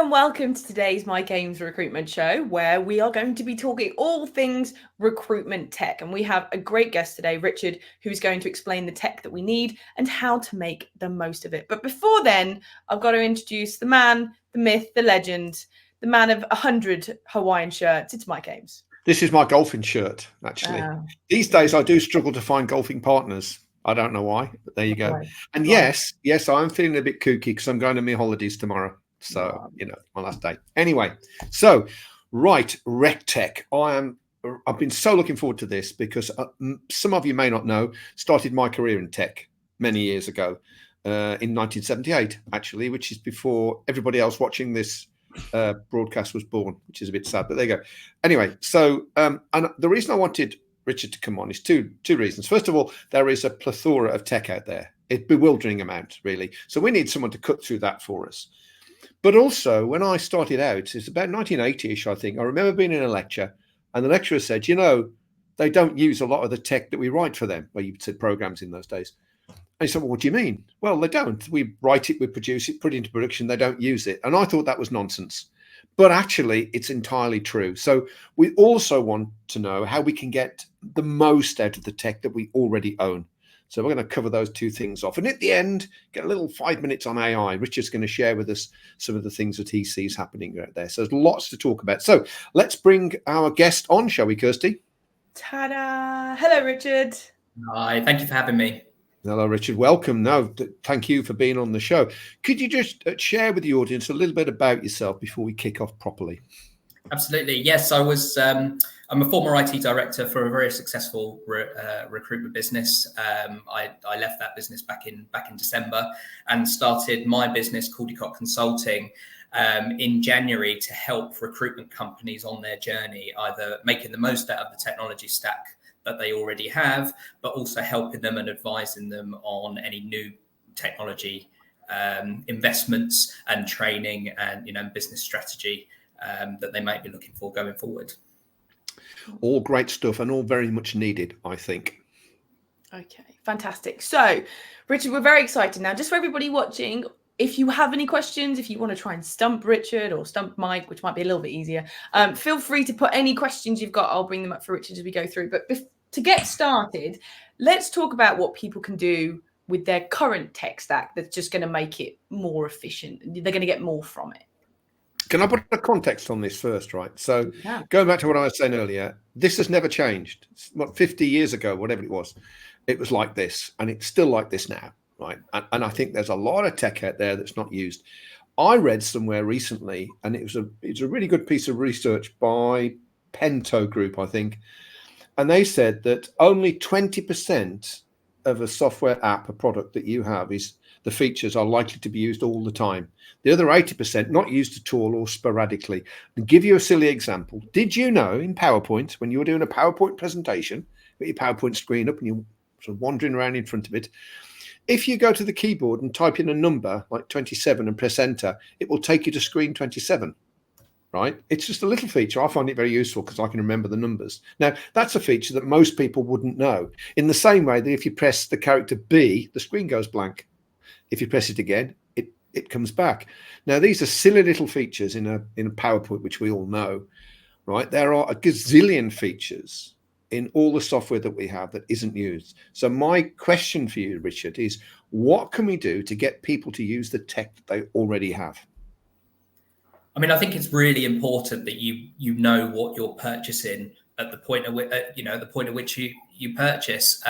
and welcome to today's My Games Recruitment Show, where we are going to be talking all things recruitment tech. And we have a great guest today, Richard, who's going to explain the tech that we need and how to make the most of it. But before then, I've got to introduce the man, the myth, the legend, the man of 100 Hawaiian shirts. It's Mike Ames. This is my golfing shirt, actually. These days, I do struggle to find golfing partners. I don't know why, but there you go. Right. And yes, I'm feeling a bit kooky because I'm going to my holidays tomorrow. So, my last day. Anyway, so, right, RecTech. I've been so looking forward to this because some of you may not know, started my career in tech many years ago in 1978, actually, which is before everybody else watching this broadcast was born, which is a bit sad, but there you go. Anyway, so, and the reason I wanted Richard to come on is two reasons. First of all, there is a plethora of tech out there, a bewildering amount, really. So we need someone to cut through that for us. But also, when I started out, it's about 1980-ish, I think, I remember being in a lecture, and the lecturer said, they don't use a lot of the tech that we write for them, where you said programs in those days. And he said, well, what do you mean? Well, they don't. We write it, we produce it, put it into production, they don't use it. And I thought that was nonsense. But actually, it's entirely true. So we also want to know how we can get the most out of the tech that we already own. So we're going to cover those two things off. And at the end, get a little 5 minutes on AI. Richard's going to share with us some of the things that he sees happening out there. So there's lots to talk about. So let's bring our guest on, shall we, Kirsty? Ta-da! Hello, Richard. Hi, thank you for having me. Hello, Richard. Welcome. No, thank you for being on the show. Could you just share with the audience a little bit about yourself before we kick off properly? Absolutely. Yes, I'm a former IT director for a very successful recruitment business. I left that business back in December and started my business called Consulting in January to help recruitment companies on their journey, either making the most out of the technology stack that they already have, but also helping them and advising them on any new technology investments and training and business strategy that they might be looking for going forward. All great stuff and all very much needed, I think. Okay, fantastic. So, Richard, we're very excited now. Just for everybody watching, if you have any questions, if you want to try and stump Richard or stump Mike, which might be a little bit easier, feel free to put any questions you've got. I'll bring them up for Richard as we go through. But to get started, let's talk about what people can do with their current tech stack that's just going to make it more efficient. They're going to get more from it. Can I put a context on this first, right? So going back to what I was saying earlier, this has never changed. What, 50 years ago, whatever it was like this, and it's still like this now, right? And I think there's a lot of tech out there that's not used. I read somewhere recently, and it's a really good piece of research by Pendo Group, I think, and they said that only 20% of a software app, a product that you have, is the features are likely to be used all the time. The other 80% not used at all or sporadically. To give you a silly example, did you know in PowerPoint, when you were doing a PowerPoint presentation, with your PowerPoint screen up and you're sort of wandering around in front of it, if you go to the keyboard and type in a number like 27 and press enter, it will take you to screen 27. Right? It's just a little feature. I find it very useful because I can remember the numbers. Now, that's a feature that most people wouldn't know. In the same way that if you press the character B, the screen goes blank. If you press it again, it comes back. Now, these are silly little features in a PowerPoint, which we all know, right? There are a gazillion features in all the software that we have that isn't used. So my question for you, Richard, is what can we do to get people to use the tech that they already have? I mean, I think it's really important that you know what you're purchasing at the point at which you purchase.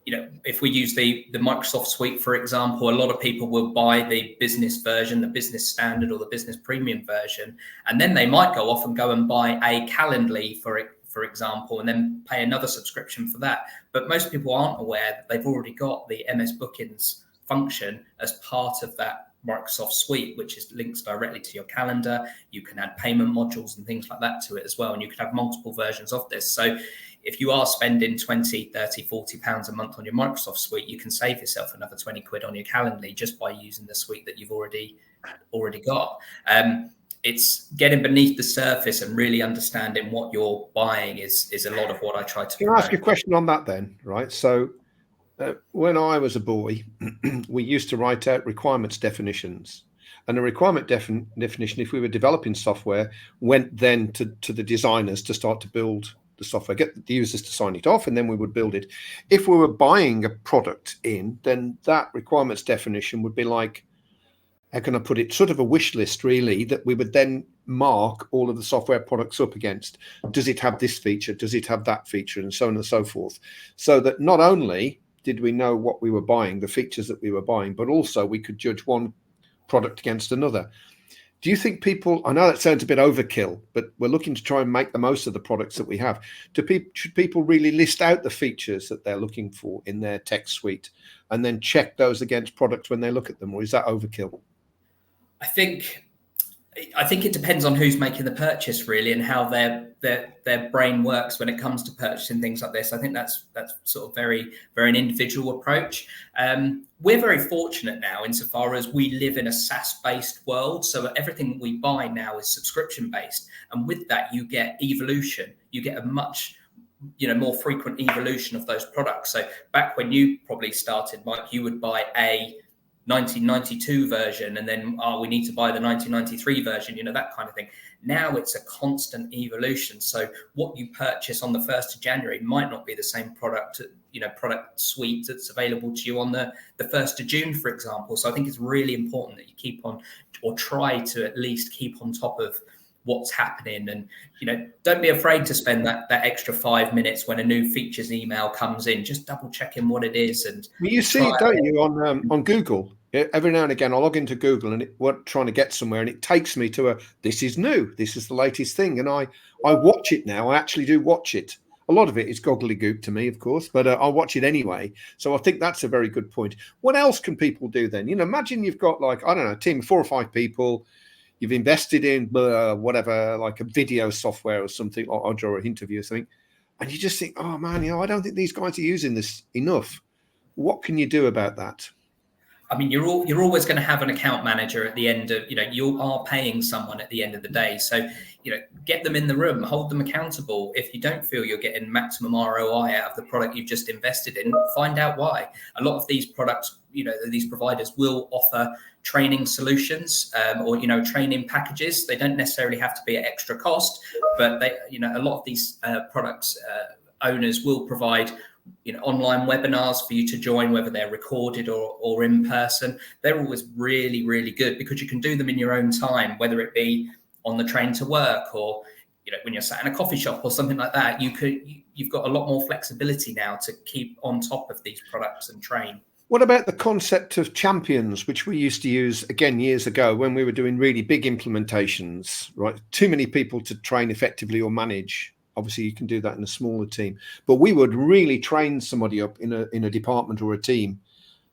If we use the Microsoft Suite, for example, a lot of people will buy the business version, the business standard or the business premium version, and then they might go off and go and buy a Calendly, for example, and then pay another subscription for that. But most people aren't aware that they've already got the MS Bookings function as part of that Microsoft Suite, which is links directly to your calendar. You can add payment modules and things like that to it as well. And you can have multiple versions of this. So if you are spending 20, 30, 40 pounds a month on your Microsoft Suite, you can save yourself another 20 quid on your Calendly just by using the suite that you've already got. It's getting beneath the surface and really understanding what you're buying is a lot of what I try to. Can I ask you a question on that then? Right. So when I was a boy, we used to write out requirements definitions. And the requirement definition, if we were developing software, went then to the designers to start to build the software, get the users to sign it off, and then we would build it. If we were buying a product in, then that requirements definition would be like, how can I put it, sort of a wish list, really, that we would then mark all of the software products up against. Does it have this feature? Does it have that feature? And so on and so forth. So that not only did we know what we were buying, the features that we were buying, but also we could judge one product against another. Do you think people, I know that sounds a bit overkill, but we're looking to try and make the most of the products that we have. Should people really list out the features that they're looking for in their tech suite and then check those against products when they look at them, or is that overkill? I think it depends on who's making the purchase, really, and how their brain works when it comes to purchasing things like this. I think that's sort of very an individual approach. We're very fortunate now insofar as we live in a SaaS-based world, so everything we buy now is subscription-based, and with that you get evolution. You get a much more frequent evolution of those products. So back when you probably started, Mike, you would buy a 1992 version and then we need to buy the 1993 version, that kind of thing. Now it's a constant evolution, so what you purchase on the 1st of January might not be the same product suite that's available to you on the 1st of June, for example. So I think it's really important that you keep on, or try to at least keep on top of what's happening, and don't be afraid to spend that extra 5 minutes when a new features email comes in, just double checking what it is. And you see it, don't you, on Google? Every now and again I log into Google and we're trying to get somewhere and it takes me to this is new, this is the latest thing, and I watch it now. I actually do watch it. A lot of it is gobbledygook to me, of course, but I'll watch it anyway. So I think that's a very good point. What else can people do then? Imagine you've got, like, I don't know, a team of 4 or 5 people. You've invested in whatever, like a video software or something, or an interview or something, and you just think, oh man, I don't think these guys are using this enough. What can you do about that? I mean, you're always going to have an account manager at the end of, you are paying someone at the end of the day. So, get them in the room, hold them accountable. If you don't feel you're getting maximum ROI out of the product you've just invested in, find out why. A lot of these products, these providers will offer training solutions or training packages. They don't necessarily have to be at extra cost, but they, a lot of these products owners will provide online webinars for you to join, whether they're recorded or in person. They're always really, really good because you can do them in your own time, whether it be on the train to work or when you're sat in a coffee shop or something like that. You've got a lot more flexibility now to keep on top of these products and train. What about the concept of champions, which we used to use again years ago when we were doing really big implementations, right? Too many people to train effectively or manage. Obviously, you can do that in a smaller team, but we would really train somebody up in a department or a team,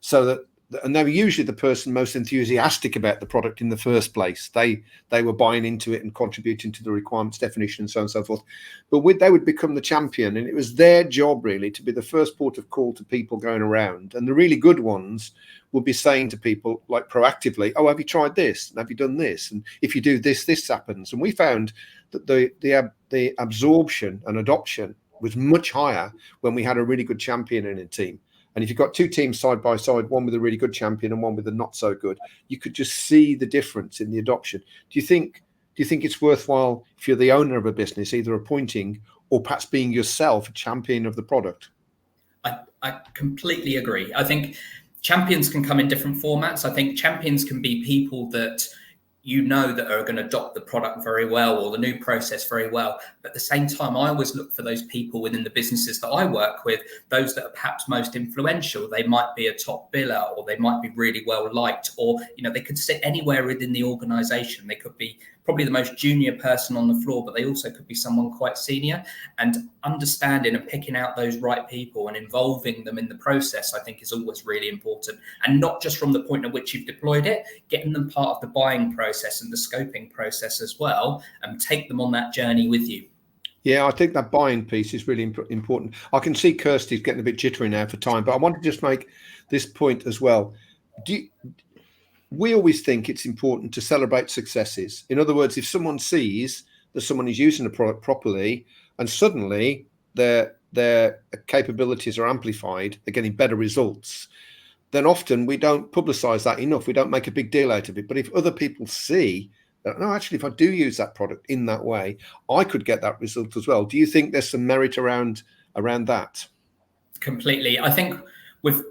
so that, and they were usually the person most enthusiastic about the product in the first place. They were buying into it and contributing to the requirements definition and so on and so forth. But they would become the champion, and it was their job really to be the first port of call to people going around. And the really good ones would be saying to people, like, proactively, oh, have you tried this? And have you done this? And if you do this, this happens. And we found that the absorption and adoption was much higher when we had a really good champion in a team. And if you've got 2 teams side by side, one with a really good champion and one with a not so good, you could just see the difference in the adoption. Do you think it's worthwhile, if you're the owner of a business, either appointing or perhaps being yourself a champion of the product? I completely agree. I think champions can come in different formats. I think champions can be people that that are going to adopt the product very well or the new process very well. But at the same time, I always look for those people within the businesses that I work with, those that are perhaps most influential. They might be a top biller, or they might be really well liked, or they could sit anywhere within the organization. They could be probably the most junior person on the floor, but they also could be someone quite senior. And understanding and picking out those right people and involving them in the process, I think, is always really important. And not just from the point at which you've deployed it, getting them part of the buying process and the scoping process as well, and take them on that journey with you. Yeah, I think that buying piece is really important. I can see Kirsty's getting a bit jittery now for time, but I want to just make this point as well. We always think it's important to celebrate successes. In other words, if someone sees that someone is using the product properly and suddenly their capabilities are amplified, they're getting better results, then often we don't publicize that enough. We don't make a big deal out of it. But if other people see that, no, actually, if I do use that product in that way, I could get that result as well. Do you think there's some merit around that? Completely. I think with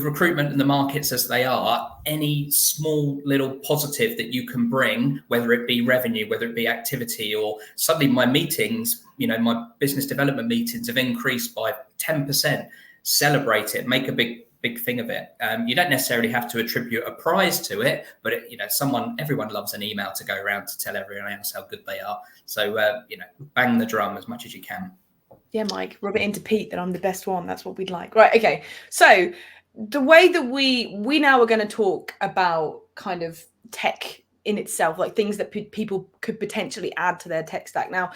recruitment and the markets as they are, any small little positive that you can bring, whether it be revenue, whether it be activity, or suddenly my meetings, my business development meetings have increased by 10%, celebrate it, make a big thing of it. You don't necessarily have to attribute a prize to it, but everyone loves an email to go around to tell everyone else how good they are. So, bang the drum as much as you can. Yeah, Mike, rub it into Pete that I'm the best one. That's what we'd like. Right. Okay. So the way that we now are going to talk about kind of tech in itself, like things that people could potentially add to their tech stack. Now,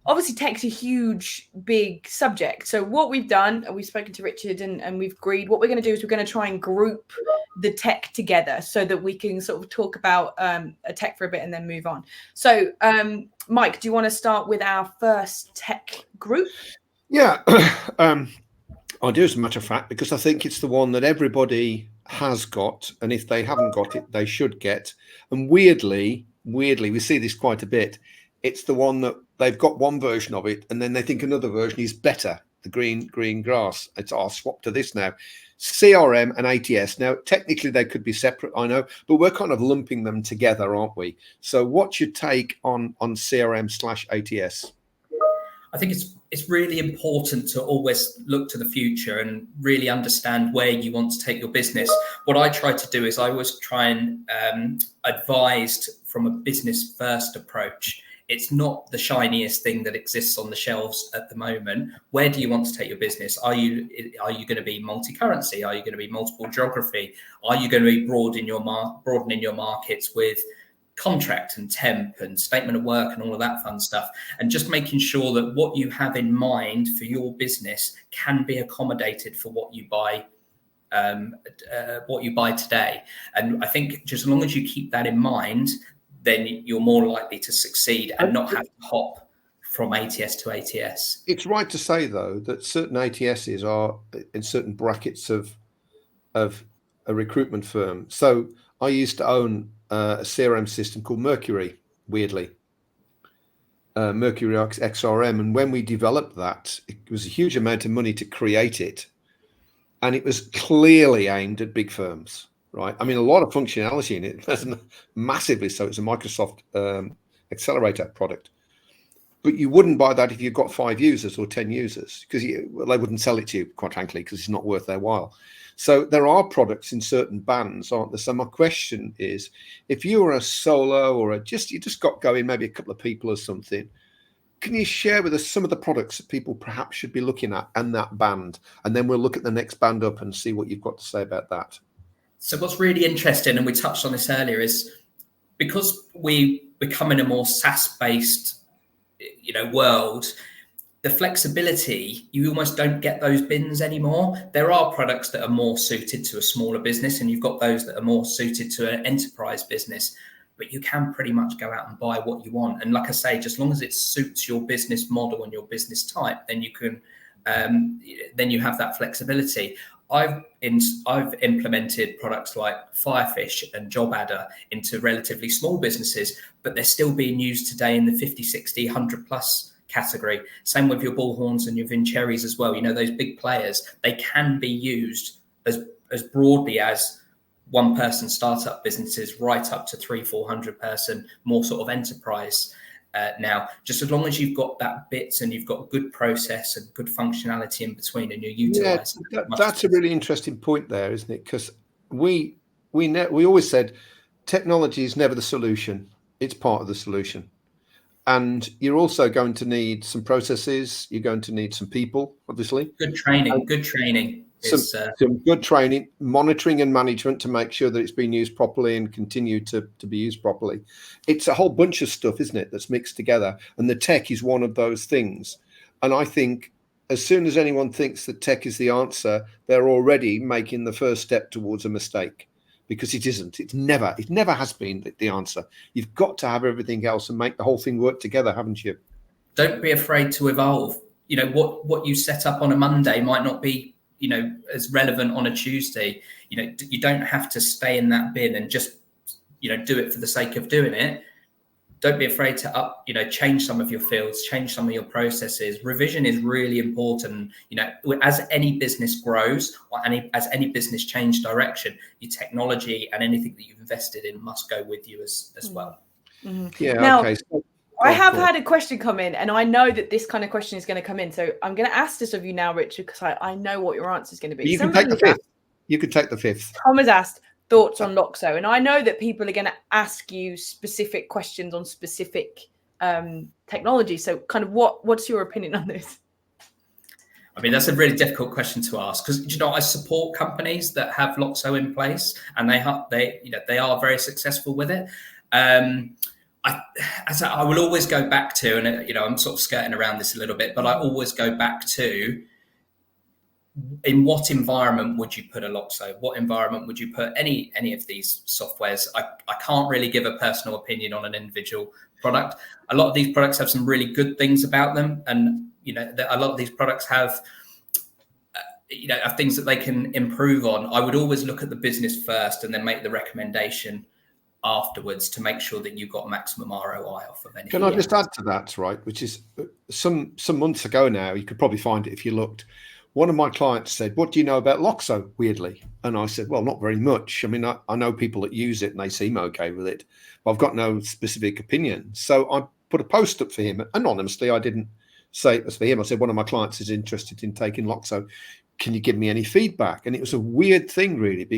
obviously, tech's a huge, big subject. So what we've done, and we've spoken to Richard and we've agreed, what we're going to do is we're going to try and group the tech together so that we can sort of talk about a tech for a bit and then move on. So, Mike, do you want to start with our first tech group? Yeah, I do, as a matter of fact, because I think it's the one that everybody has got, and if they haven't got it, they should get. And weirdly, we see this quite a bit. It's the one that they've got one version of it, and then they think another version is better. The green grass. I'll swap to this now. CRM and ATS. Now, technically, they could be separate, I know, but we're kind of lumping them together, aren't we? So, what's your take on CRM/ATS? I think it's really important to always look to the future and really understand where you want to take your business. What I try to do is I always try and advise from a business first approach. It's not the shiniest thing that exists on the shelves at the moment. Where do you want to take your business? Are you going to be multi-currency? Are you going to be multiple geography? Are you going to be broadening your markets with contract and temp and statement of work and all of that fun stuff, and just making sure that what you have in mind for your business can be accommodated for what you buy today. And I think just as long as you keep that in mind, then you're more likely to succeed and not have to hop from ATS to ATS. It's right to say, though, that certain ATSs are in certain brackets of a recruitment firm. So I used to own a CRM system called Mercury, weirdly. Mercury XRM. And when we developed that, it was a huge amount of money to create it. And it was clearly aimed at big firms, right? I mean, a lot of functionality in it, massively so. It's a Microsoft accelerator product. But you wouldn't buy that if you've got 5 users or 10 users, because they wouldn't sell it to you, quite frankly, because it's not worth their while. So there are products in certain bands, aren't there? So my question is, if you were a solo or you just got going, maybe a couple of people or something, can you share with us some of the products that people perhaps should be looking at in that band? And then we'll look at the next band up and see what you've got to say about that. So what's really interesting, and we touched on this earlier, is because we become in a more SaaS-based world, the flexibility, you almost don't get those bins anymore. There are products that are more suited to a smaller business, and you've got those that are more suited to an enterprise business, but you can pretty much go out and buy what you want. And like I say, just as long as it suits your business model and your business type, then you can, then you have that flexibility. I've implemented products like Firefish and Job Adder into relatively small businesses, but they're still being used today in the 50, 60, 100 plus category. Same with your Bullhorns and your Vincherries as well. Those big players, they can be used as broadly as one person startup businesses right up to 300-400 person, more sort of enterprise. Now, just as long as you've got that bits and you've got good process and good functionality in between, and you're utilizing that's a really interesting point there, isn't it? Because we always said technology is never the solution; it's part of the solution. And you're also going to need some processes. You're going to need some people, obviously. Good training. Some good training, monitoring and management to make sure that it's being used properly and continue to be used properly. It's a whole bunch of stuff, isn't it, that's mixed together. And the tech is one of those things. And I think as soon as anyone thinks that tech is the answer, they're already making the first step towards a mistake, because it isn't. It never has been the answer. You've got to have everything else and make the whole thing work together, haven't you? Don't be afraid to evolve. What you set up on a Monday might not be as relevant on a Tuesday. You don't have to stay in that bin and just, do it for the sake of doing it. Don't be afraid to change some of your fields, change some of your processes. Revision is really important. As any business grows or as any business change direction, your technology and anything that you've invested in must go with you as well. Mm-hmm. Yeah. Now, okay. So, I have had a question come in, and I know that this kind of question is going to come in. So I'm going to ask this of you now, Richard, because I know what your answer is going to be. You can take the fifth. You could take the fifth. Tom has asked thoughts on Loxo, and I know that people are going to ask you specific questions on specific technology. So kind of what's your opinion on this? I mean, that's a really difficult question to ask, because I support companies that have Loxo in place, and they are very successful with it. I will always go back to, and I'm sort of skirting around this a little bit, but I always go back to, in what environment would you put a Loxo? What environment would you put any of these softwares? I can't really give a personal opinion on an individual product. A lot of these products have some really good things about them, and a lot of these products have have things that they can improve on. I would always look at the business first and then make the recommendation afterwards to make sure that you got maximum ROI off of anything. Can I just add to that, right? Which is some months ago now, you could probably find it if you looked. One of my clients said, "What do you know about Loxo?" Weirdly. And I said, "Well, not very much. I mean, I know people that use it and they seem okay with it, but I've got no specific opinion." So I put a post up for him anonymously. I didn't say it was for him. I said, "One of my clients is interested in taking Loxo. Can you give me any feedback?" And it was a weird thing, really,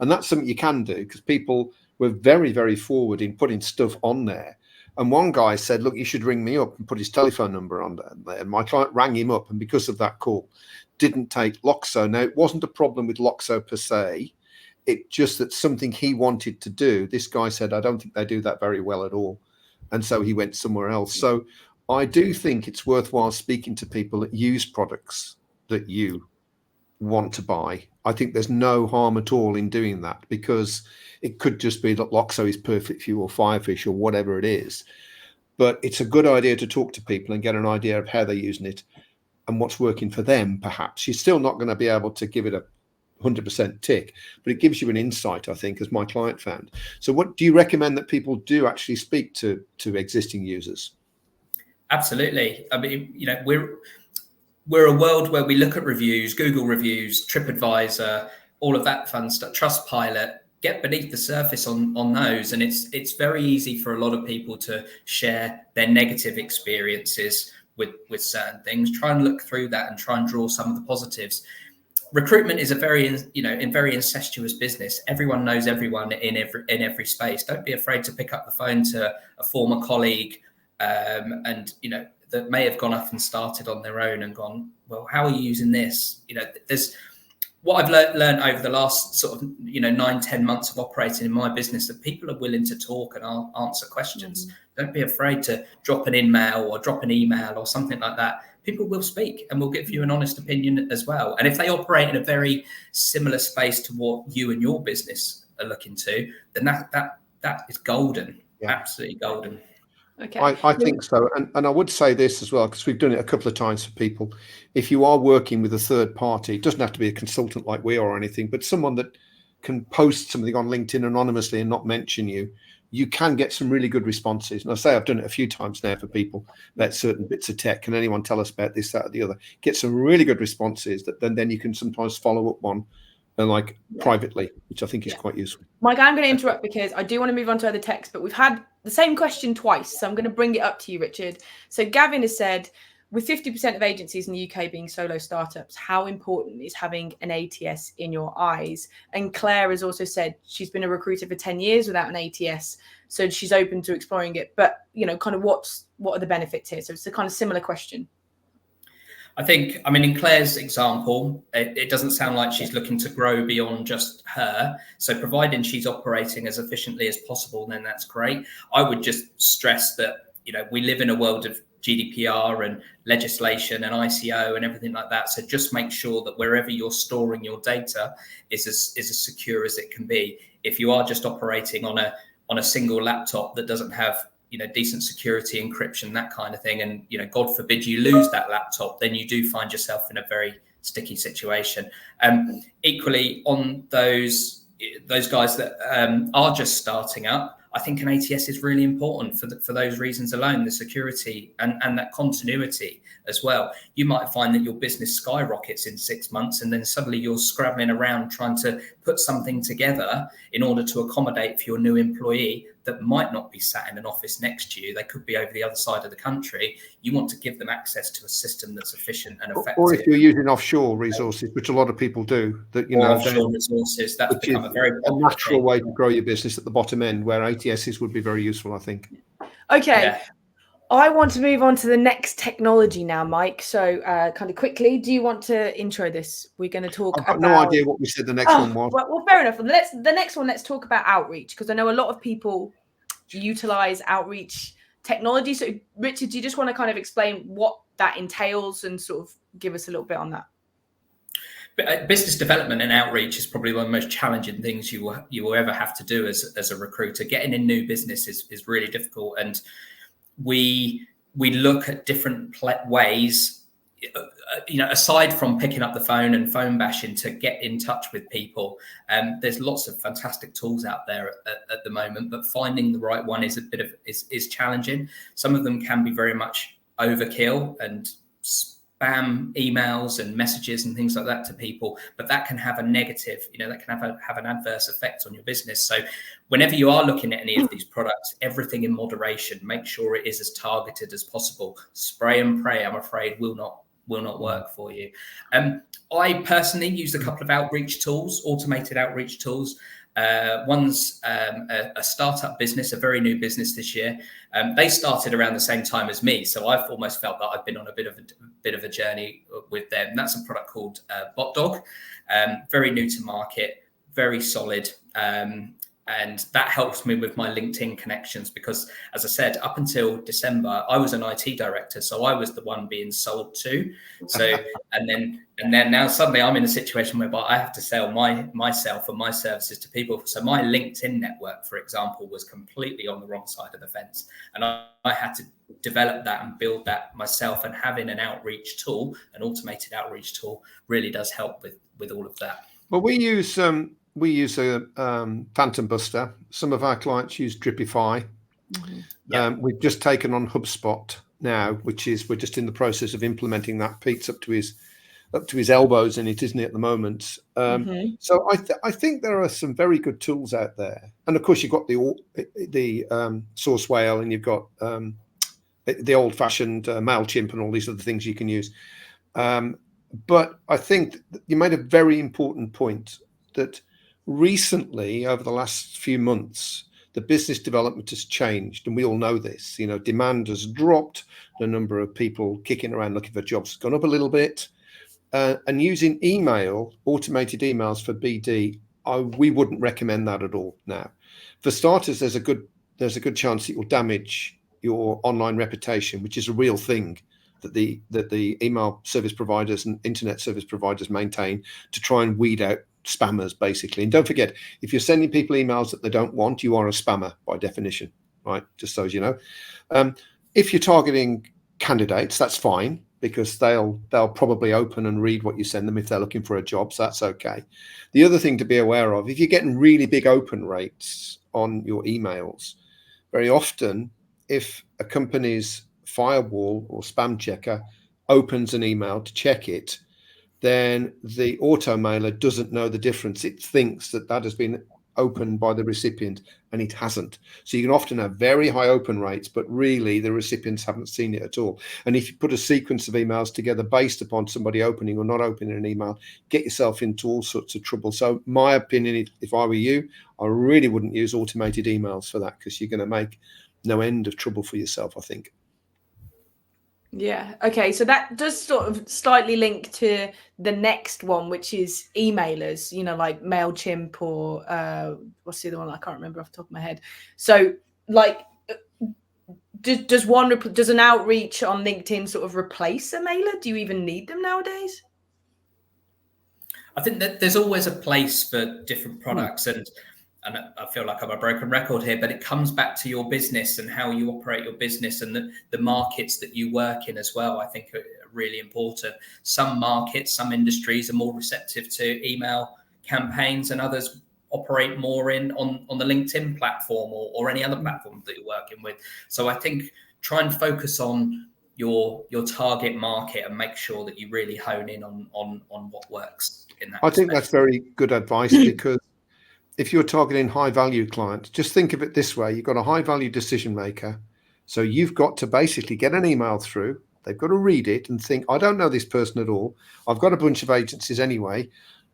and that's something you can do, because people were very, very forward in putting stuff on there. And one guy said, "Look, you should ring me up," and put his telephone number on there. And my client rang him up, and because of that call, didn't take Loxo. Now, it wasn't a problem with Loxo per se. It just that something he wanted to do. This guy said, "I don't think they do that very well at all." And so he went somewhere else. So I do think it's worthwhile speaking to people that use products that you want to buy. I think there's no harm at all in doing that, because it could just be that Loxo is perfect for you, or Firefish, or whatever it is. But it's a good idea to talk to people and get an idea of how they're using it and what's working for them. Perhaps you're still not going to be able to give it a 100% tick, but it gives you an insight, I think, as my client found. So what do you recommend that people do actually speak to existing users? Absolutely. I mean, we're a world where we look at reviews, Google reviews, TripAdvisor, all of that fun stuff, Trustpilot, get beneath the surface on those. And it's very easy for a lot of people to share their negative experiences with certain things. Try and look through that and try and draw some of the positives. Recruitment is a very incestuous business. Everyone knows everyone in every space. Don't be afraid to pick up the phone to a former colleague, and that may have gone off and started on their own and gone, "Well, how are you using this?" There's what I've learned over the last sort of 9-10 months of operating in my business, that people are willing to talk and answer questions. Don't be afraid to drop an email or something like that. People will speak and will give you an honest opinion as well. And if they operate in a very similar space to what you and your business are looking to, then that is golden. Yeah. Absolutely golden. Okay. I think so. And I would say this as well, because we've done it a couple of times for people. If you are working with a third party, it doesn't have to be a consultant like we are or anything, but someone that can post something on LinkedIn anonymously and not mention you, you can get some really good responses. And I say I've done it a few times now for people about certain bits of tech. Can anyone tell us about this, that, or the other? Get some really good responses that then you can sometimes follow up on, and privately, which I think is quite useful. Mike, I'm going to interrupt because I do want to move on to other texts, but we've had the same question twice, so I'm going to bring it up to you, Richard. So Gavin has said, with 50% of agencies in the UK being solo startups, how important is having an ATS in your eyes? And Claire has also said she's been a recruiter for 10 years without an ATS, so she's open to exploring it. But, kind of what are the benefits here? So it's a kind of similar question. I think, in Claire's example, it doesn't sound like she's looking to grow beyond just her. So providing she's operating as efficiently as possible, then that's great. I would just stress that, we live in a world of GDPR and legislation and ICO and everything like that. So just make sure that wherever you're storing your data is as secure as it can be. If you are just operating on a single laptop that doesn't have decent security, encryption, that kind of thing, and God forbid you lose that laptop, then you do find yourself in a very sticky situation. Equally, on those guys that are just starting up, I think an ATS is really important for those reasons alone, the security and that continuity as well. You might find that your business skyrockets in 6 months, and then suddenly you're scrabbling around trying to put something together in order to accommodate for your new employee that might not be sat in an office next to you. They could be over the other side of the country. You want to give them access to a system that's efficient and effective. Or if you're using offshore resources, which a lot of people do, that offshore resources, that's become a very natural way to grow your business at the bottom end, where ATSs would be very useful, I think. Okay. Yeah. I want to move on to the next technology now, Mike. So kind of quickly, do you want to intro this? We're going to talk about... I've got no idea what we said the next one was. Well, fair enough. The next one, let's talk about outreach, because I know a lot of people utilize outreach technology. So Richard, do you just want to kind of explain what that entails and sort of give us a little bit on that? Business development and outreach is probably one of the most challenging things you will ever have to do as a recruiter. Getting in new business is really difficult, and we look at different ways, aside from picking up the phone and phone bashing, to get in touch with people. There's lots of fantastic tools out there at the moment, but finding the right one is is challenging. Some of them can be very much overkill and spam emails and messages and things like that to people, but that can have a negative, that can have an adverse effect on your business. So whenever you are looking at any of these products, everything in moderation, make sure it is as targeted as possible. Spray and pray, I'm afraid, will not work for you. I personally use a couple of outreach tools, automated outreach tools. One's a startup business, a very new business this year. They started around the same time as me, so I've almost felt that I've been on a bit of a journey with them. That's a product called BotDog, very new to market, very solid. And that helps me with my LinkedIn connections, because, as I said, up until December, I was an IT director, so I was the one being sold to. So, and then now suddenly I'm in a situation whereby I have to sell myself and my services to people. So my LinkedIn network, for example, was completely on the wrong side of the fence, and I had to develop that and build that myself. And having an outreach tool, an automated outreach tool, really does help with all of that. Well, we use a Phantom Buster. Some of our clients use Dripify. Mm-hmm. Yeah. We've just taken on HubSpot now, which is, we're just in the process of implementing that. Pete's up to his elbows in it, isn't he, at the moment? So I think there are some very good tools out there, and of course you've got the Source Whale, and you've got the old-fashioned MailChimp and all these other things you can use. But I think you made a very important point that recently, over the last few months, the business development has changed, and we all know this. Demand has dropped. The number of people kicking around looking for jobs has gone up a little bit. And using automated emails for BD, we wouldn't recommend that at all now. For starters, there's a good chance it will damage your online reputation, which is a real thing that the email service providers and internet service providers maintain to try and weed out spammers, basically. And don't forget, if you're sending people emails that they don't want, you are a spammer by definition, right? Just so as you know. If you're targeting candidates, that's fine, because they'll probably open and read what you send them if they're looking for a job, so that's okay. The other thing to be aware of, if you're getting really big open rates on your emails, very often if a company's firewall or spam checker opens an email to check it, then the auto mailer doesn't know the difference. It thinks that has been opened by the recipient, and it hasn't. So you can often have very high open rates, but really the recipients haven't seen it at all. And if you put a sequence of emails together based upon somebody opening or not opening an email, get yourself into all sorts of trouble. So my opinion, if I were you, I really wouldn't use automated emails for that, because you're going to make no end of trouble for yourself, I think. Yeah. Okay. So that does sort of slightly link to the next one, which is emailers, like MailChimp or what's the other one? I can't remember off the top of my head. So like, does an outreach on LinkedIn sort of replace a mailer? Do you even need them nowadays? I think that there's always a place for different products, and I feel like I'm a broken record here, but it comes back to your business and how you operate your business and the markets that you work in as well, I think, really important. Some markets, some industries are more receptive to email campaigns, and others operate more on the LinkedIn platform or any other platform that you're working with. So I think try and focus on your target market and make sure that you really hone in on what works in that. I think that's very good advice, because if you're targeting high value clients, just think of it this way. You've got a high value decision maker. So you've got to basically get an email through. They've got to read it and think, I don't know this person at all. I've got a bunch of agencies anyway.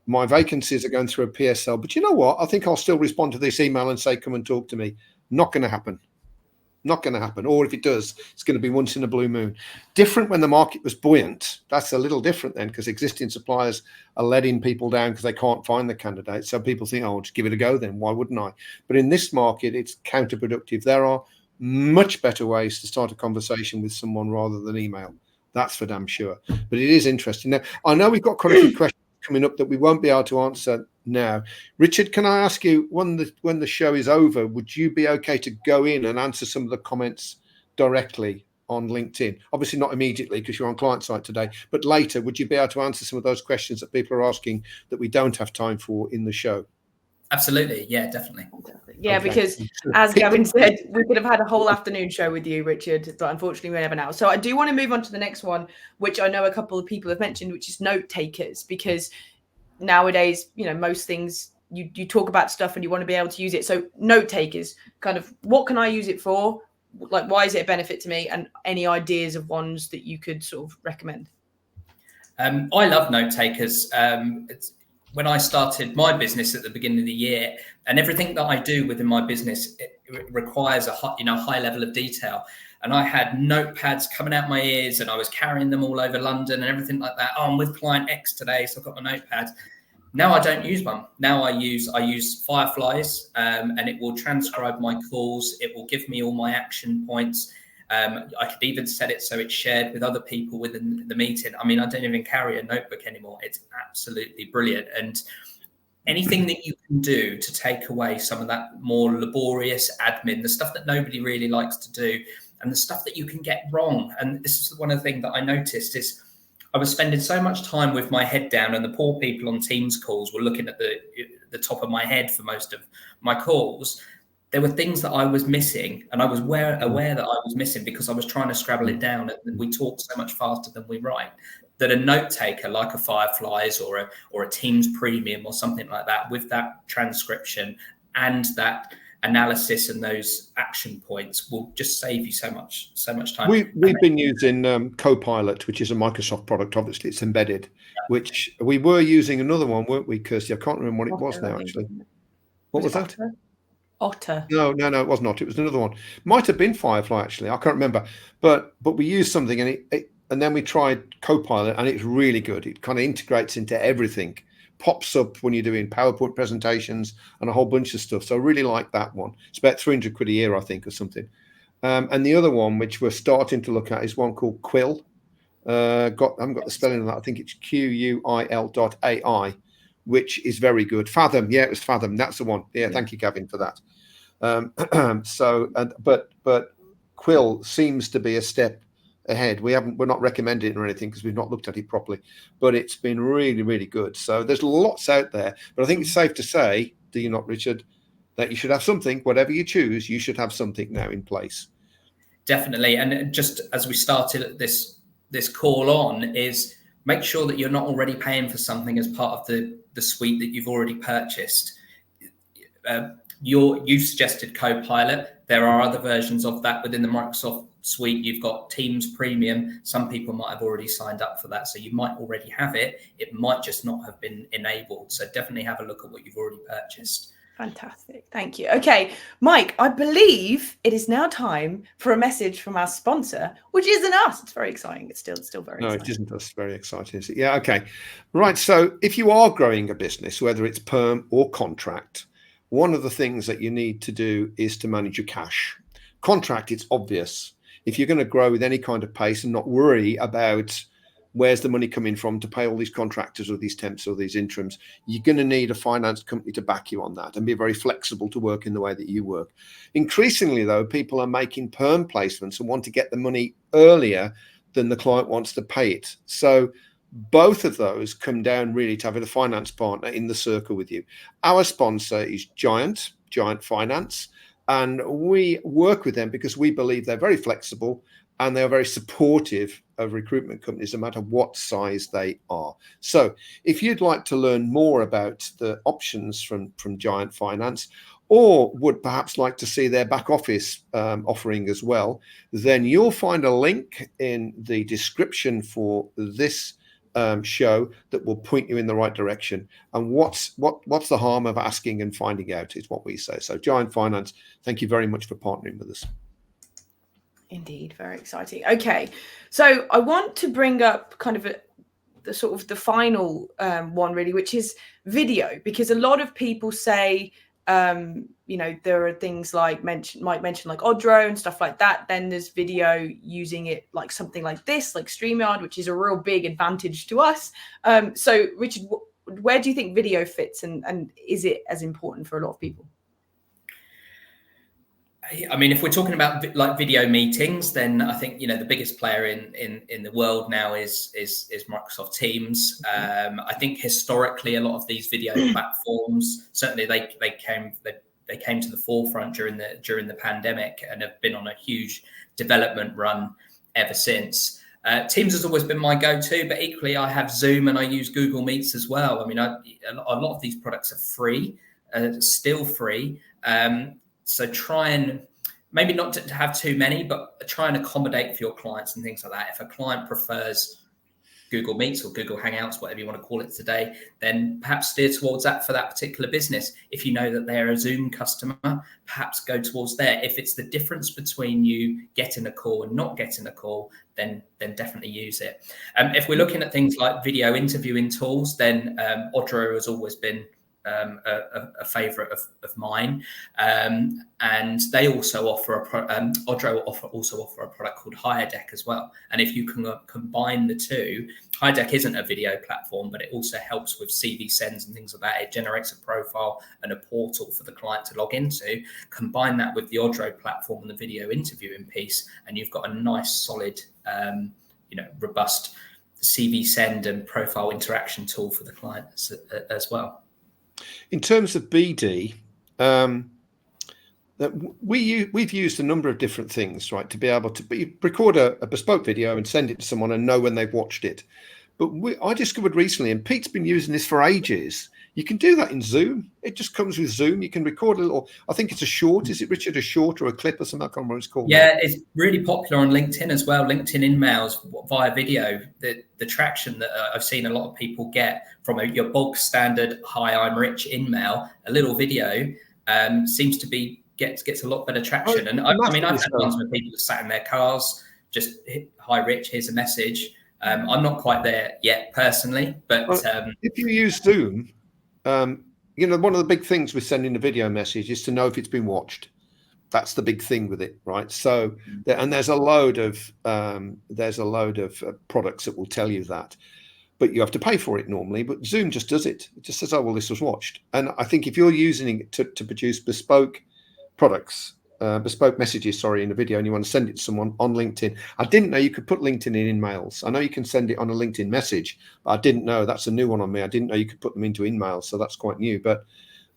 My vacancies are going through a PSL, but you know what? I think I'll still respond to this email and say, come and talk to me. Not going to happen. Not going to happen. Or if it does, it's going to be once in a blue moon. Different when the market was buoyant. That's a little different then, because existing suppliers are letting people down because they can't find the candidate. So people think, oh, I'll just give it a go then. Why wouldn't I? But in this market, it's counterproductive. There are much better ways to start a conversation with someone rather than email. That's for damn sure. But it is interesting. Now, I know we've got quite a few questions coming up that we won't be able to answer now. Richard, can I ask you, when the show is over, would you be okay to go in and answer some of the comments directly on LinkedIn? Obviously not immediately because you're on client side today, but later, would you be able to answer some of those questions that people are asking that we don't have time for in the show? Absolutely. Yeah, definitely. Yeah, okay. Because as Gavin said, we could have had a whole afternoon show with you, Richard, but unfortunately we never now. So I do want to move on to the next one, which I know a couple of people have mentioned, which is note takers, because nowadays, you know, most things you talk about stuff and you want to be able to use it. So note takers, kind of, what can I use it for? Like, why is it a benefit to me? And any ideas of ones that you could sort of recommend? I love note takers. When I started my business at the beginning of the year, and everything that I do within my business, it requires a high level of detail. And I had notepads coming out my ears, and I was carrying them all over London and everything like that. Oh, I'm with client X today, so I've got my notepad. Now I don't use one. Now I use Fireflies, and it will transcribe my calls. It will give me all my action points. I could even set it so it's shared with other people within the meeting. I mean, I don't even carry a notebook anymore. It's absolutely brilliant. And anything that you can do to take away some of that more laborious admin, the stuff that nobody really likes to do, and the stuff that you can get wrong. And this is one of the things that I noticed is I was spending so much time with my head down, and the poor people on Teams calls were looking at the top of my head for most of my calls. There were things that I was missing, and I was aware that I was missing because I was trying to scrabble it down. And we talk so much faster than we write. That a note taker like a Fireflies or a Teams Premium or something like that, with that transcription and that analysis and those action points, will just save you so much time. We've been using Copilot, which is a Microsoft product. Obviously, it's embedded. Yeah. Which we were using another one, weren't we, Kirsty? I can't remember what it was now. Actually, what was that? Otter. No, it was not. It was another one. Might have been Firefly, actually. I can't remember. But we used something, and then we tried Copilot, and it's really good. It kind of integrates into everything. Pops up when you're doing PowerPoint presentations and a whole bunch of stuff. So I really like that one. It's about 300 quid a year, I think, or something. And the other one, which we're starting to look at, is one called Quill. I haven't got the spelling of that. I think it's QUIL.ai, which is very good. Fathom, yeah, it was Fathom. That's the one. Yeah, thank you, Gavin, for that. But Quill seems to be a step ahead. We're not recommending it or anything because we've not looked at it properly, but it's been really, really good. So there's lots out there, but I think it's safe to say, do you not, Richard, that you should have something, whatever you choose, you should have something now in place. Definitely. And just as we started this call on, is make sure that you're not already paying for something as part of the suite that you've already purchased. You suggested Copilot. There are other versions of that within the Microsoft suite. You've got Teams Premium. Some people might have already signed up for that, so you might already have it. It might just not have been enabled. So definitely have a look at what you've already purchased. Fantastic. Thank you. Okay, Mike, I believe it is now time for a message from our sponsor, which isn't us. It's very exciting. It's still very exciting. No, it isn't us. Very exciting, is it? Yeah, okay. Right. So if you are growing a business, whether it's perm or contract, one of the things that you need to do is to manage your cash. Contract, it's obvious. If you're going to grow with any kind of pace and not worry about where's the money coming from to pay all these contractors or these temps or these interims, you're going to need a finance company to back you on that and be very flexible to work in the way that you work. Increasingly, though, people are making perm placements and want to get the money earlier than the client wants to pay it. So both of those come down really to having a finance partner in the circle with you. Our sponsor is Giant Finance, and we work with them because we believe they're very flexible and they're very supportive of recruitment companies, no matter what size they are. So if you'd like to learn more about the options from Giant Finance, or would perhaps like to see their back office offering as well, then you'll find a link in the description for this show that will point you in the right direction. And what's the harm of asking and finding out is what we say. So Giant Finance, thank you very much for partnering with us. Indeed, very exciting. Okay, so I want to bring up kind of the sort of the final one really, which is video, because a lot of people say, you know, there are things like might mention like Odro and stuff like that. Then there's video using it like something like this, like StreamYard, which is a real big advantage to us. So Richard, where do you think video fits, and is it as important for a lot of people? I mean, if we're talking about like video meetings, then I think, you know, the biggest player in the world now is Microsoft Teams. I think historically a lot of these video platforms, certainly they came to the forefront during the pandemic and have been on a huge development run ever since. Teams has always been my go-to, but equally I have Zoom and I use Google Meets as well. I mean, a lot of these products are free, still free. So try and maybe not to have too many, but try and accommodate for your clients and things like that. If a client prefers Google Meets or Google Hangouts, whatever you want to call it today, then perhaps steer towards that for that particular business. If you know that they're a Zoom customer, perhaps go towards there. If it's the difference between you getting a call and not getting a call, then definitely use it. If we're looking at things like video interviewing tools, then Odro has always been a favorite of mine, and they also offer Odro also offer a product called HireDeck as well. And if you can combine the two, HireDeck isn't a video platform, but it also helps with CV sends and things like that. It generates a profile and a portal for the client to log into. Combine that with the Odro platform and the video interviewing piece, and you've got a nice, solid, robust CV send and profile interaction tool for the client as well. In terms of BD, we've used a number of different things, right, to be able to record a bespoke video and send it to someone and know when they've watched it. But I discovered recently, and Pete's been using this for ages, you can do that in Zoom. It just comes with Zoom. You can record a little, I think it's a short. Is it, Richard, a short or a clip or something? I can't remember what it's called. Yeah, it's really popular on LinkedIn as well. LinkedIn InMails via video. The traction that I've seen a lot of people get from your bog standard, hi, I'm Rich InMail, a little video seems to be gets a lot better traction. And I mean, I've had ones where people are sat in their cars, just hi, Rich, here's a message. I'm not quite there yet personally, but if you use Zoom, one of the big things with sending a video message is to know if it's been watched. That's the big thing with it, right? So, and there's a load of products that will tell you that, but you have to pay for it normally. But Zoom just does it. It just says, "Oh, well, this was watched." And I think if you're using it to produce bespoke products, bespoke messages, in a video, and you want to send it to someone on LinkedIn. I didn't know you could put LinkedIn in mails. I know you can send it on a LinkedIn message, but I didn't know. That's a new one on me. I didn't know you could put them into InMails, so that's quite new. But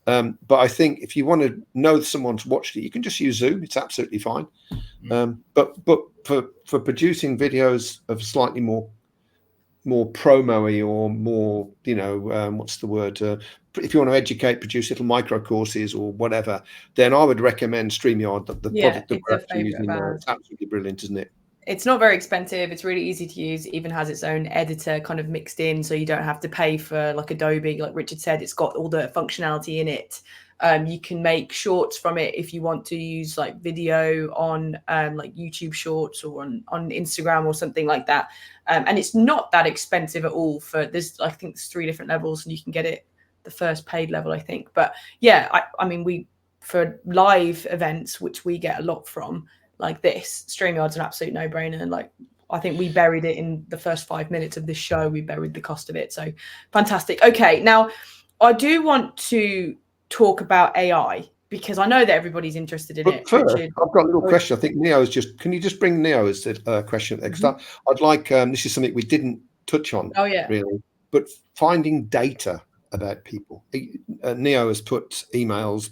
I think if you want to know if someone's watched it, you can just use Zoom. It's absolutely fine. But for producing videos of slightly more promo-y or more, what's the word? If you want to educate, produce little micro courses or whatever, then I would recommend StreamYard. The product that we're actually using there. It's absolutely brilliant, isn't it? It's not very expensive. It's really easy to use. It even has its own editor kind of mixed in, so you don't have to pay for like Adobe. Like Richard said, it's got all the functionality in it. You can make shorts from it if you want to use like video on like YouTube Shorts or on Instagram or something like that. And it's not that expensive at all. I think there's 3 different levels, and you can get it the first paid level, I think. But yeah, I mean, for live events, which we get a lot from, like this, StreamYard's an absolute no-brainer. And like, I think we buried it in the first 5 minutes of this show. We buried the cost of it. So fantastic. Okay, now I do want to talk about AI, because I know that everybody's interested in it. First, Richard, I've got a little question. I think Neo's can you just bring Neo as a question next time? I'd like, this is something we didn't touch on really, but finding data about people. Neo has put emails,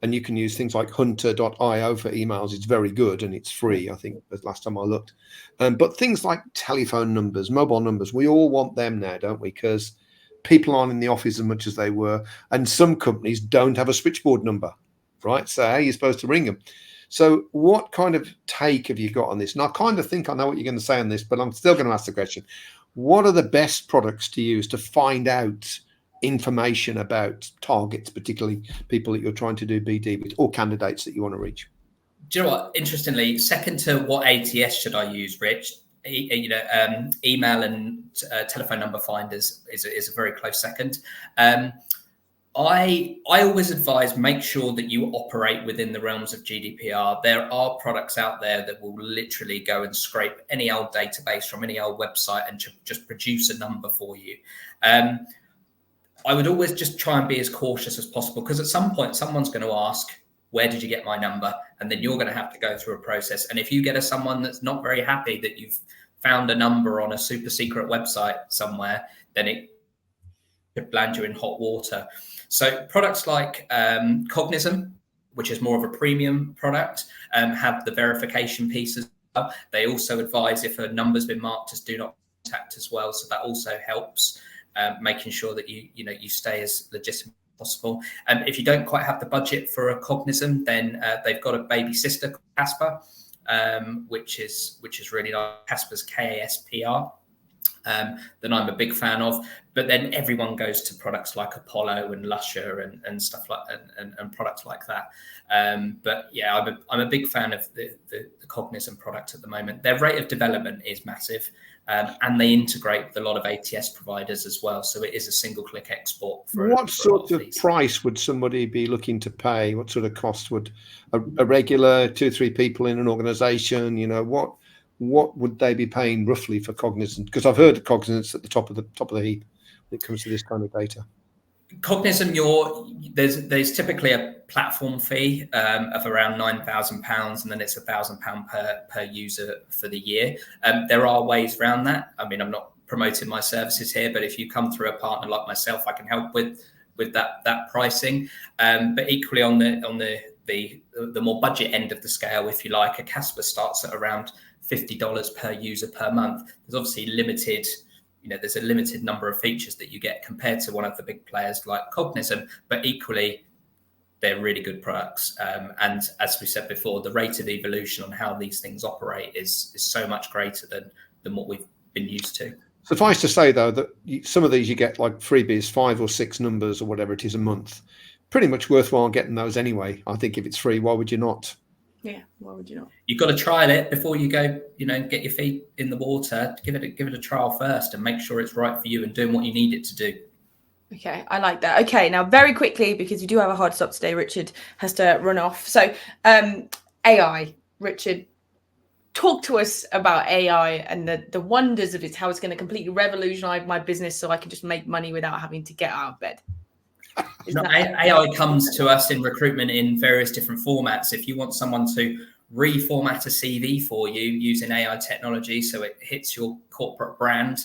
and you can use things like hunter.io for emails. It's very good and it's free, I think, the last time I looked. But things like telephone numbers, mobile numbers, we all want them now, don't we? Because people aren't in the office as much as they were. And some companies don't have a switchboard number, right? So how are you supposed to ring them? So what kind of take have you got on this? And I kind of think I know what you're going to say on this, but I'm still going to ask the question. What are the best products to use to find out information about targets, particularly people that you're trying to do BD with, or candidates that you want to reach? Do you know what? Interestingly, second to what ATS should I use, Rich? Email and telephone number finders is a very close second. I always advise make sure that you operate within the realms of GDPR. There are products out there that will literally go and scrape any old database from any old website and just produce a number for you. I would always just try and be as cautious as possible, because at some point someone's going to ask, where did you get my number? And then you're going to have to go through a process. And if you get someone that's not very happy that you've found a number on a super secret website somewhere, then it could land you in hot water. So products like Cognizant, which is more of a premium product, have the verification piece as well. They also advise if a number's been marked as do not contact as well. So that also helps making sure that you stay as legitimate as possible. If you don't quite have the budget for a Cognizant, then they've got a baby sister, Casper, which is really nice. Casper's Kaspr. That I'm a big fan of, but then everyone goes to products like Apollo and Lusher and stuff like and products like that. But yeah, I'm a big fan of the Cognizant product at the moment. Their rate of development is massive, and they integrate with a lot of ATS providers as well. So it is a single-click export. What sort of price would somebody be looking to pay? What sort of cost would a regular 2-3 people in an organization? What would they be paying roughly for Cognizant? Because I've heard of Cognizant's at the top of the heap when it comes to this kind of data. Cognizant, there's typically a platform fee of around £9,000, and then it's £1,000 per user for the year. There are ways around that. I mean, I'm not promoting my services here, but if you come through a partner like myself, I can help with that pricing. But equally on the more budget end of the scale, if you like, a Casper starts at around $50 per user per month. There's obviously there's a limited number of features that you get compared to one of the big players like Cognizant, but equally they're really good products. And as we said before, the rate of evolution on how these things operate is so much greater than what we've been used to. Suffice to say, though, that some of these you get like freebies, 5 or 6 numbers or whatever it is a month. Pretty much worthwhile getting those anyway. I think if it's free, why would you not? Yeah, why would you not? You've got to trial it before you go, get your feet in the water. Give it a trial first and make sure it's right for you and doing what you need it to do. Okay, I like that. Okay, now very quickly, because we do have a hard stop today, Richard has to run off. So AI, Richard, talk to us about AI and the wonders of it, how it's going to completely revolutionize my business so I can just make money without having to get out of bed. AI comes to us in recruitment in various different formats. If you want someone to reformat a CV for you using AI technology so it hits your corporate brand,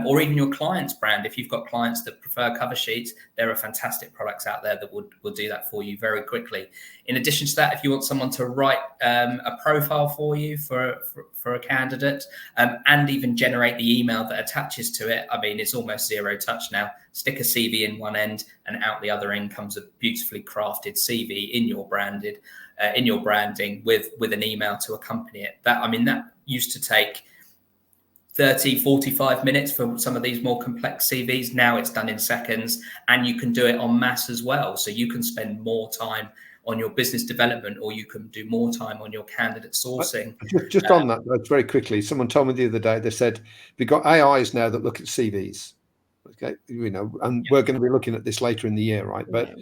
or even your client's brand. If you've got clients that prefer cover sheets, there are fantastic products out there that will do that for you very quickly. In addition to that, if you want someone to write a profile for you for a candidate, and even generate the email that attaches to it, I mean, it's almost zero touch now. Stick a CV in one end and out the other end comes a beautifully crafted CV in your branding with an email to accompany it. That used to take 30, 45 minutes for some of these more complex CVs. Now it's done in seconds, and you can do it en masse as well. So you can spend more time on your business development, or you can do more time on your candidate sourcing. Just on that, very quickly, someone told me the other day, they said, we've got AIs now that look at CVs. Okay, and we're going to be looking at this later in the year, right? But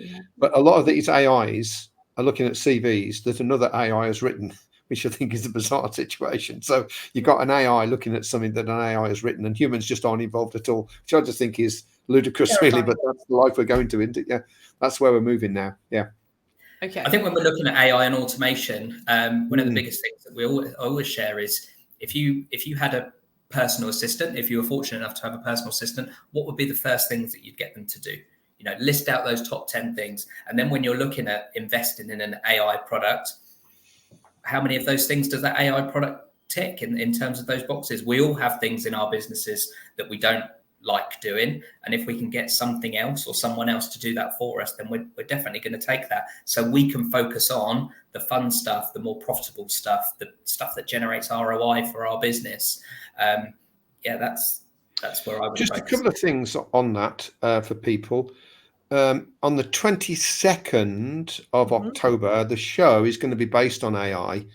a lot of these AIs are looking at CVs that another AI has written, which I think is a bizarre situation. So you've got an AI looking at something that an AI has written, and humans just aren't involved at all, which I just think is ludicrous, really. But that's the life we're going to, isn't it? Yeah, that's where we're moving now. Yeah. Okay. I think when we're looking at AI and automation, one of the biggest things that we always share is if you had a personal assistant, if you were fortunate enough to have a personal assistant, what would be the first things that you'd get them to do? List out those top 10 things. And then when you're looking at investing in an AI product, how many of those things does that AI product tick in terms of those boxes? We all have things in our businesses that we don't like doing. And if we can get something else or someone else to do that for us, then we're definitely going to take that. So we can focus on the fun stuff, the more profitable stuff, the stuff that generates ROI for our business. That's where I would just focus. A couple of things on that for people. On the 22nd of October, the show is going to be based on AI.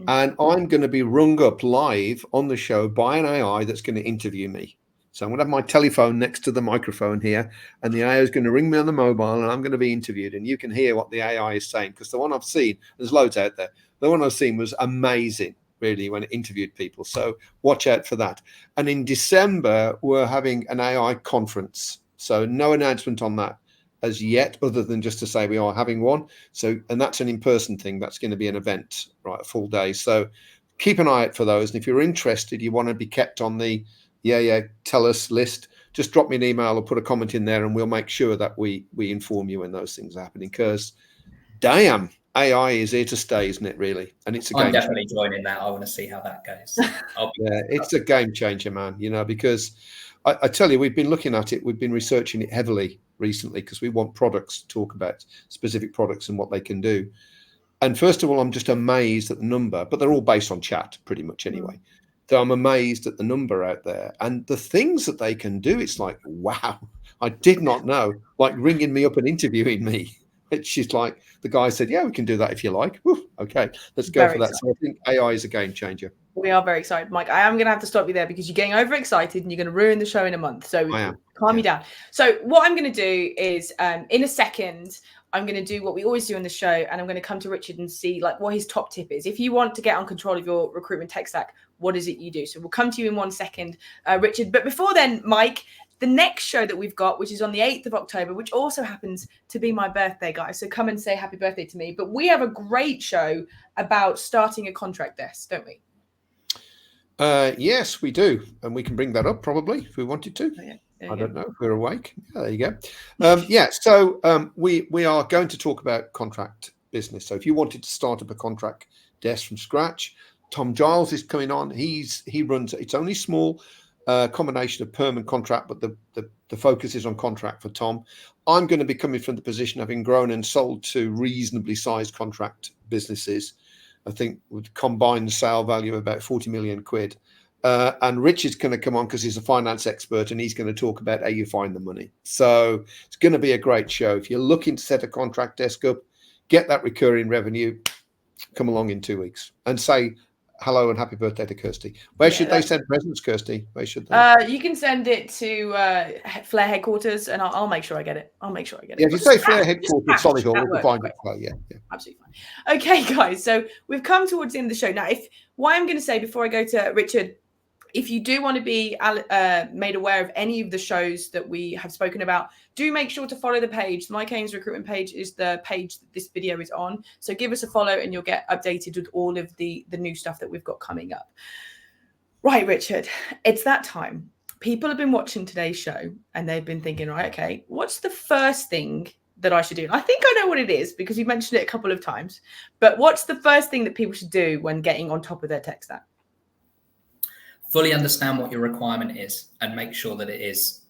And I'm going to be rung up live on the show by an AI that's going to interview me. So I'm going to have my telephone next to the microphone here, and the AI is going to ring me on the mobile, and I'm going to be interviewed, and you can hear what the AI is saying, because the one I've seen, there's loads out there. The one I've seen was amazing, really, when it interviewed people. So watch out for that. And in December, we're having an AI conference. So no announcement on that as yet, other than just to say we are having one. So, and that's an in-person thing. That's going to be an event, right, a full day. So keep an eye out for those. And if you're interested, you want to be kept on the tell us list, just drop me an email or put a comment in there, and we'll make sure that we inform you when those things are happening. Because damn, AI is here to stay, isn't it, really? And it's I'm definitely joining that. I want to see how that goes. It's a game changer, man, because I tell you, we've been looking at it, we've been researching it heavily recently, because we want products to talk about specific products and what they can do. And first of all, I'm just amazed at the number, but they're all based on chat pretty much anyway. So I'm amazed at the number out there and the things that they can do. It's like, wow, I did not know, like ringing me up and interviewing me. She's like, the guy said, yeah, we can do that if you like. Woo, okay, let's go for that. So I think AI is a game changer. We are very excited, Mike. I am going to have to stop you there because you're getting overexcited and you're going to ruin the show in a month. So calm you down. So what I'm going to do is in a second, I'm going to do what we always do in the show, and I'm going to come to Richard and see like what his top tip is. If you want to get on control of your recruitment tech stack, what is it you do? So we'll come to you in 1 second, Richard. But before then, Mike, the next show that we've got, which is on the 8th of October, which also happens to be my birthday, guys. So come and say happy birthday to me. But we have a great show about starting a contract desk, don't we? Yes, we do. And we can bring that up probably if we wanted to. I don't know if we're awake. Yeah, there you go. So we are going to talk about contract business. So if you wanted to start up a contract desk from scratch, Tom Giles is coming on. He runs, it's only small, combination of perm and contract, but the focus is on contract for Tom. I'm going to be coming from the position having grown and sold to reasonably sized contract businesses. I think with combined sale value of about 40 million quid. And Richard's going to come on because he's a finance expert, and he's going to talk about how you find the money. So it's going to be a great show. If you're looking to set a contract desk up, get that recurring revenue, come along in 2 weeks and say hello and happy birthday to Kirsty. Where should they send presents, Kirsty? Where should they? You can send it to Flair headquarters, and I'll make sure I get it. Yeah, if you say Flair headquarters, Solihull, we'll find it. Yeah, absolutely fine. Okay, guys. So we've come towards the end of the show now. What I'm going to say before I go to Richard, if you do want to be made aware of any of the shows that we have spoken about, do make sure to follow the page. The Mike Haynes recruitment page is the page that this video is on. So give us a follow and you'll get updated with all of the new stuff that we've got coming up. Right, Richard, it's that time. People have been watching today's show and they've been thinking, right, okay, what's the first thing that I should do? And I think I know what it is because you've mentioned it a couple of times. But what's the first thing that people should do when getting on top of their tech stack? Fully understand what your requirement is and make sure that it is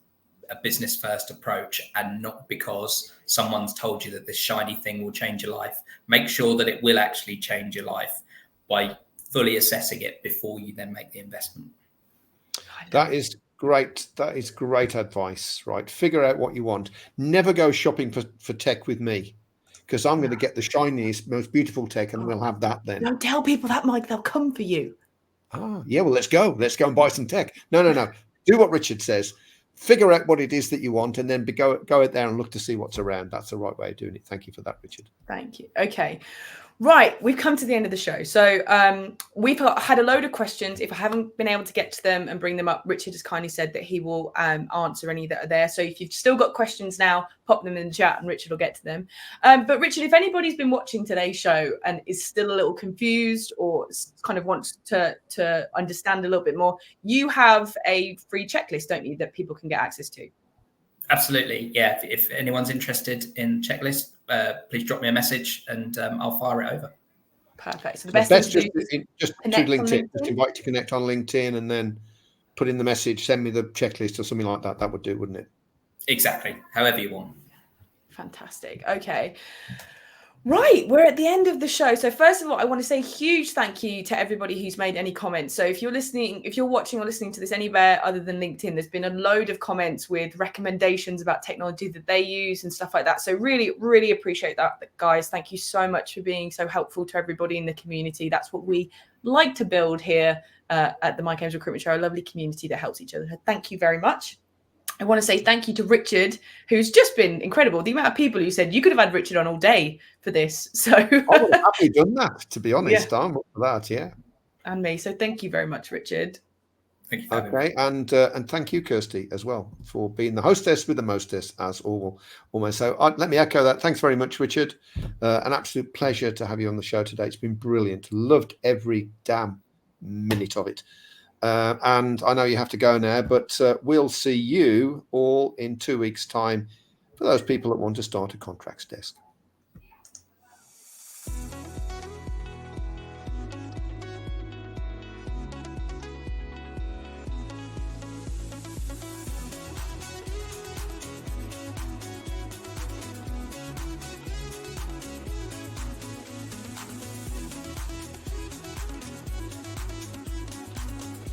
a business first approach and not because someone's told you that this shiny thing will change your life. Make sure that it will actually change your life by fully assessing it before you then make the investment. That is great. That is great advice, right? Figure out what you want. Never go shopping for tech with me because I'm going to get the shiniest, most beautiful tech and we'll have that then. Don't tell people that, Mike. They'll come for you. Yeah, well, let's go and buy some tech. No. Do what Richard says. Figure out what it is that you want and then go out there and look to see what's around. That's the right way of doing it. Thank you for that, Richard. Thank you. Okay. Right, we've come to the end of the show. So we've had a load of questions. If I haven't been able to get to them and bring them up, Richard has kindly said that he will answer any that are there. So if you've still got questions now, pop them in the chat and Richard will get to them. But Richard, if anybody's been watching today's show and is still a little confused or kind of wants to understand a little bit more, you have a free checklist, don't you, that people can get access to? Absolutely. Yeah. If anyone's interested in checklist, please drop me a message and I'll fire it over. Perfect. So the best best just to LinkedIn. Just invite to connect on LinkedIn and then put in the message, send me the checklist or something like that. That would do, wouldn't it? Exactly. However you want. Fantastic. Okay. Right, we're at the end of the show. So first of all, I want to say a huge thank you to everybody who's made any comments. So if you're listening, if you're watching or listening to this anywhere other than LinkedIn, there's been a load of comments with recommendations about technology that they use and stuff like that. So really, really appreciate that, guys. Thank you so much for being so helpful to everybody in the community. That's what we like to build here at the Mike Ames Recruitment Show, a lovely community that helps each other. Thank you very much. I want to say thank you to Richard, who's just been incredible. The amount of people who said you could have had Richard on all day for this. So I would have happily done that, to be honest. Yeah. I'm up for that, yeah. And me. So thank you very much, Richard. Thank you. Okay, and thank you, Kirsty, as well, for being the hostess with the mostess, as almost. So let me echo that. Thanks very much, Richard. An absolute pleasure to have you on the show today. It's been brilliant. Loved every damn minute of it. And I know you have to go now, but we'll see you all in 2 weeks' time for those people that want to start a contracts desk.